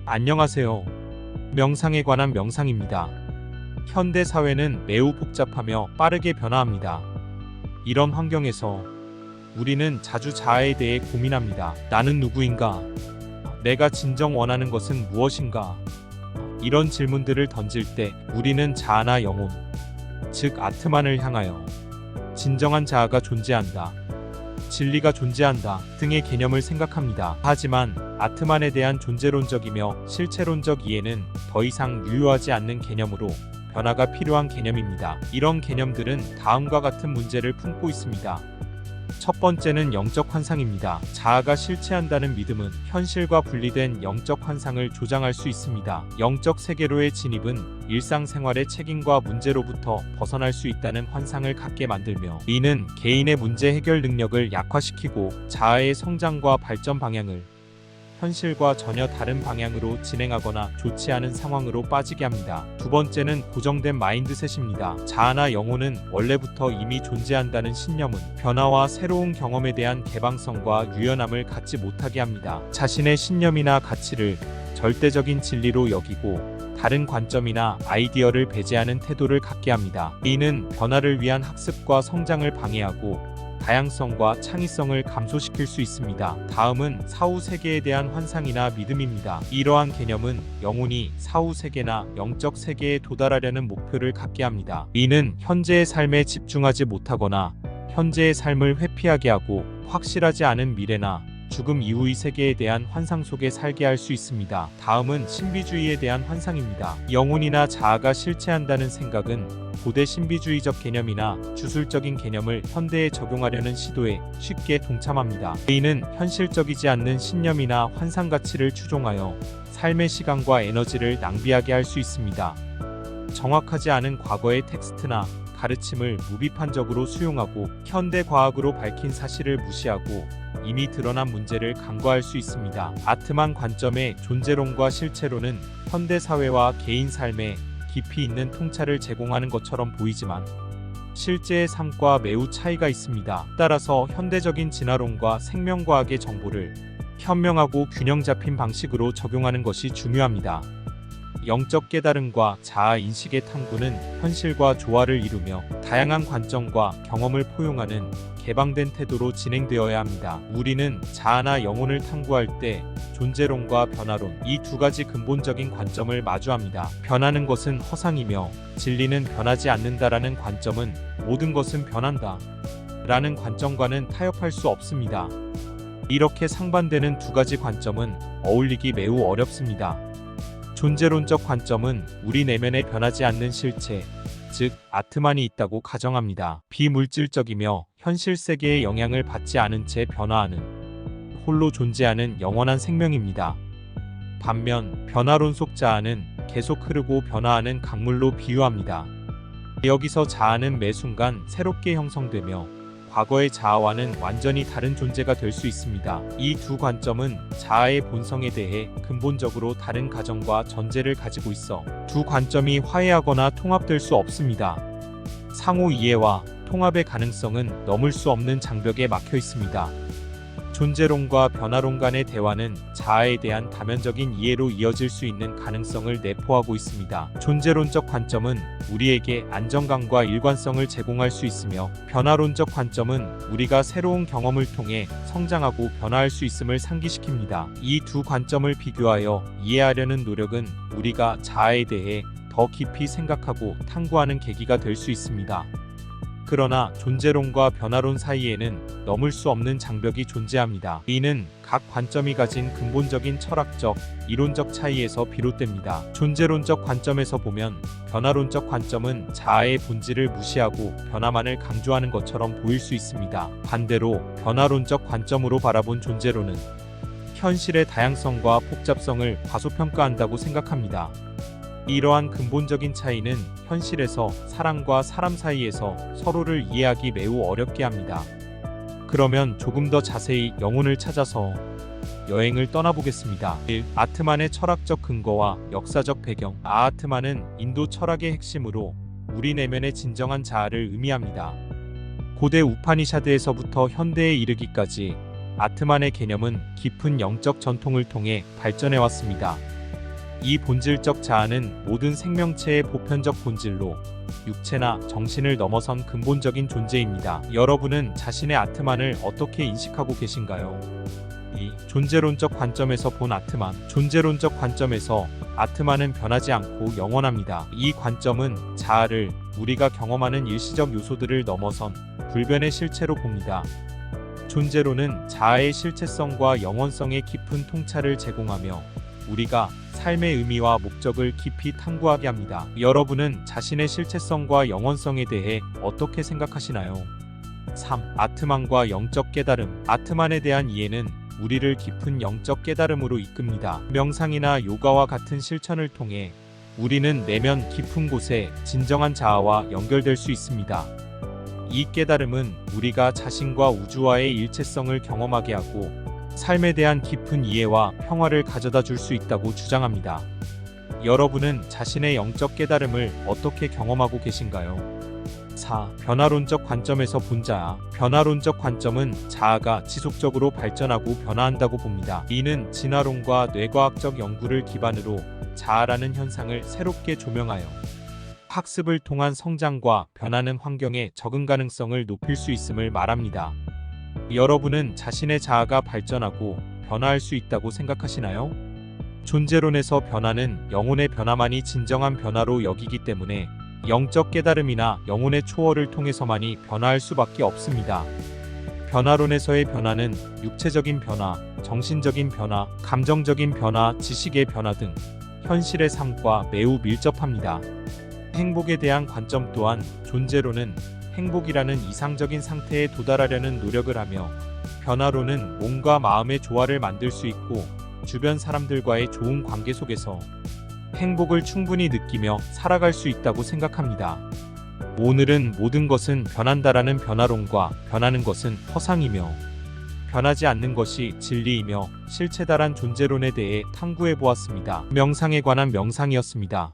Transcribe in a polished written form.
안녕하세요. 명상에 관한 명상입니다. 현대 사회는 매우 복잡하며 빠르게 변화합니다. 이런 환경에서 우리는 자주 자아에 대해 고민합니다. 나는 누구인가? 내가 진정 원하는 것은 무엇인가? 이런 질문들을 던질 때 우리는 자아나 영혼, 즉 아트만을 향하여 진정한 자아가 존재한다, 진리가 존재한다 등의 개념을 생각합니다. 하지만 아트만에 대한 존재론적이며 실체론적 이해는 더 이상 유효하지 않는 개념으로 변화가 필요한 개념입니다. 이런 개념들은 다음과 같은 문제를 품고 있습니다. 첫 번째는 영적 환상입니다. 자아가 실체한다는 믿음은 현실과 분리된 영적 환상을 조장할 수 있습니다. 영적 세계로의 진입은 일상생활의 책임과 문제로부터 벗어날 수 있다는 환상을 갖게 만들며, 이는 개인의 문제 해결 능력을 약화시키고 자아의 성장과 발전 방향을 현실과 전혀 다른 방향으로 진행하거나 좋지 않은 상황으로 빠지게 합니다. 두 번째는 고정된 마인드셋입니다. 자아나 영혼은 원래부터 이미 존재한다는 신념은 변화와 새로운 경험에 대한 개방성과 유연함을 갖지 못하게 합니다. 자신의 신념이나 가치를 절대적인 진리로 여기고 다른 관점이나 아이디어를 배제하는 태도를 갖게 합니다. 이는 변화를 위한 학습과 성장을 방해하고 다양성과 창의성을 감소시킬 수 있습니다. 다음은 사후 세계에 대한 환상이나 믿음입니다. 이러한 개념은 영혼이 사후 세계나 영적 세계에 도달하려는 목표를 갖게 합니다. 이는 현재의 삶에 집중하지 못하거나 현재의 삶을 회피하게 하고 확실하지 않은 미래나 죽음 이후의 세계에 대한 환상 속에 살게 할 수 있습니다. 다음은 신비주의에 대한 환상입니다. 영혼이나 자아가 실체한다는 생각은 고대 신비주의적 개념이나 주술적인 개념을 현대에 적용하려는 시도에 쉽게 동참합니다. 이는 현실적이지 않는 신념이나 환상 가치를 추종하여 삶의 시간과 에너지를 낭비하게 할 수 있습니다. 정확하지 않은 과거의 텍스트나 가르침을 무비판적으로 수용하고 현대 과학으로 밝힌 사실을 무시하고 이미 드러난 문제를 간과할 수 있습니다. 아트만 관점의 존재론과 실체론은 현대 사회와 개인 삶에 깊이 있는 통찰을 제공하는 것처럼 보이지만 실제의 삶과 매우 차이가 있습니다. 따라서 현대적인 진화론과 생명과학의 정보를 현명하고 균형 잡힌 방식으로 적용하는 것이 중요합니다. 영적 깨달음과 자아 인식의 탐구는 현실과 조화를 이루며 다양한 관점과 경험을 포용하는 개방된 태도로 진행되어야 합니다. 우리는 자아나 영혼을 탐구할 때 존재론과 변화론, 이 두 가지 근본적인 관점을 마주합니다. 변하는 것은 허상이며 진리는 변하지 않는다라는 관점은 모든 것은 변한다 라는 관점과는 타협할 수 없습니다. 이렇게 상반되는 두 가지 관점은 어울리기 매우 어렵습니다. 존재론적 관점은 우리 내면에 변하지 않는 실체, 즉 아트만이 있다고 가정합니다. 비물질적이며 현실 세계의 영향을 받지 않은 채 변화하는, 홀로 존재하는 영원한 생명입니다. 반면 변화론 속 자아는 계속 흐르고 변화하는 강물로 비유합니다. 여기서 자아는 매 순간 새롭게 형성되며 과거의 자아와는 완전히 다른 존재가 될 수 있습니다. 이 두 관점은 자아의 본성에 대해 근본적으로 다른 가정과 전제를 가지고 있어 두 관점이 화해하거나 통합될 수 없습니다. 상호 이해와 통합의 가능성은 넘을 수 없는 장벽에 막혀 있습니다. 존재론과 변화론 간의 대화는 자아에 대한 다면적인 이해로 이어질 수 있는 가능성을 내포하고 있습니다. 존재론적 관점은 우리에게 안정감과 일관성을 제공할 수 있으며, 변화론적 관점은 우리가 새로운 경험을 통해 성장하고 변화할 수 있음을 상기시킵니다. 이 두 관점을 비교하여 이해하려는 노력은 우리가 자아에 대해 더 깊이 생각하고 탐구하는 계기가 될 수 있습니다. 그러나 존재론과 변화론 사이에는 넘을 수 없는 장벽이 존재합니다. 이는 각 관점이 가진 근본적인 철학적, 이론적 차이에서 비롯됩니다. 존재론적 관점에서 보면 변화론적 관점은 자아의 본질을 무시하고 변화만을 강조하는 것처럼 보일 수 있습니다. 반대로 변화론적 관점으로 바라본 존재론은 현실의 다양성과 복잡성을 과소평가한다고 생각합니다. 이러한 근본적인 차이는 현실에서 사람과 사람 사이에서 서로를 이해하기 매우 어렵게 합니다. 그러면 조금 더 자세히 영혼을 찾아서 여행을 떠나보겠습니다. 1. 아트만의 철학적 근거와 역사적 배경. 아트만은 인도 철학의 핵심으로 우리 내면의 진정한 자아를 의미합니다. 고대 우파니샤드에서부터 현대에 이르기까지 아트만의 개념은 깊은 영적 전통을 통해 발전해왔습니다. 이 본질적 자아는 모든 생명체의 보편적 본질로 육체나 정신을 넘어선 근본적인 존재입니다. 여러분은 자신의 아트만을 어떻게 인식하고 계신가요? 2. 존재론적 관점에서 본 아트만. 존재론적 관점에서 아트만은 변하지 않고 영원합니다. 이 관점은 자아를 우리가 경험하는 일시적 요소들을 넘어선 불변의 실체로 봅니다. 존재론은 자아의 실체성과 영원성의 깊은 통찰을 제공하며 우리가 삶의 의미와 목적을 깊이 탐구하게 합니다. 여러분은 자신의 실체성과 영원성에 대해 어떻게 생각하시나요? 3. 아트만과 영적 깨달음. 아트만에 대한 이해는 우리를 깊은 영적 깨달음으로 이끕니다. 명상이나 요가와 같은 실천을 통해 우리는 내면 깊은 곳에 진정한 자아와 연결될 수 있습니다. 이 깨달음은 우리가 자신과 우주와의 일체성을 경험하게 하고 삶에 대한 깊은 이해와 평화를 가져다 줄 수 있다고 주장합니다. 여러분은 자신의 영적 깨달음을 어떻게 경험하고 계신가요? 4. 변화론적 관점에서 본 자아. 변화론적 관점은 자아가 지속적으로 발전하고 변화한다고 봅니다. 이는 진화론과 뇌과학적 연구를 기반으로 자아라는 현상을 새롭게 조명하여 학습을 통한 성장과 변화는 환경에 적응 가능성을 높일 수 있음을 말합니다. 여러분은 자신의 자아가 발전하고 변화할 수 있다고 생각하시나요? 존재론에서 변화는 영혼의 변화만이 진정한 변화로 여기기 때문에 영적 깨달음이나 영혼의 초월을 통해서만이 변화할 수밖에 없습니다. 변화론에서의 변화는 육체적인 변화, 정신적인 변화, 감정적인 변화, 지식의 변화 등 현실의 삶과 매우 밀접합니다. 행복에 대한 관점 또한 존재론은 행복이라는 이상적인 상태에 도달하려는 노력을 하며 변화론은 몸과 마음의 조화를 만들 수 있고 주변 사람들과의 좋은 관계 속에서 행복을 충분히 느끼며 살아갈 수 있다고 생각합니다. 오늘은 모든 것은 변한다라는 변화론과 변하는 것은 허상이며 변하지 않는 것이 진리이며 실체다란 존재론에 대해 탐구해 보았습니다. 명상에 관한 명상이었습니다.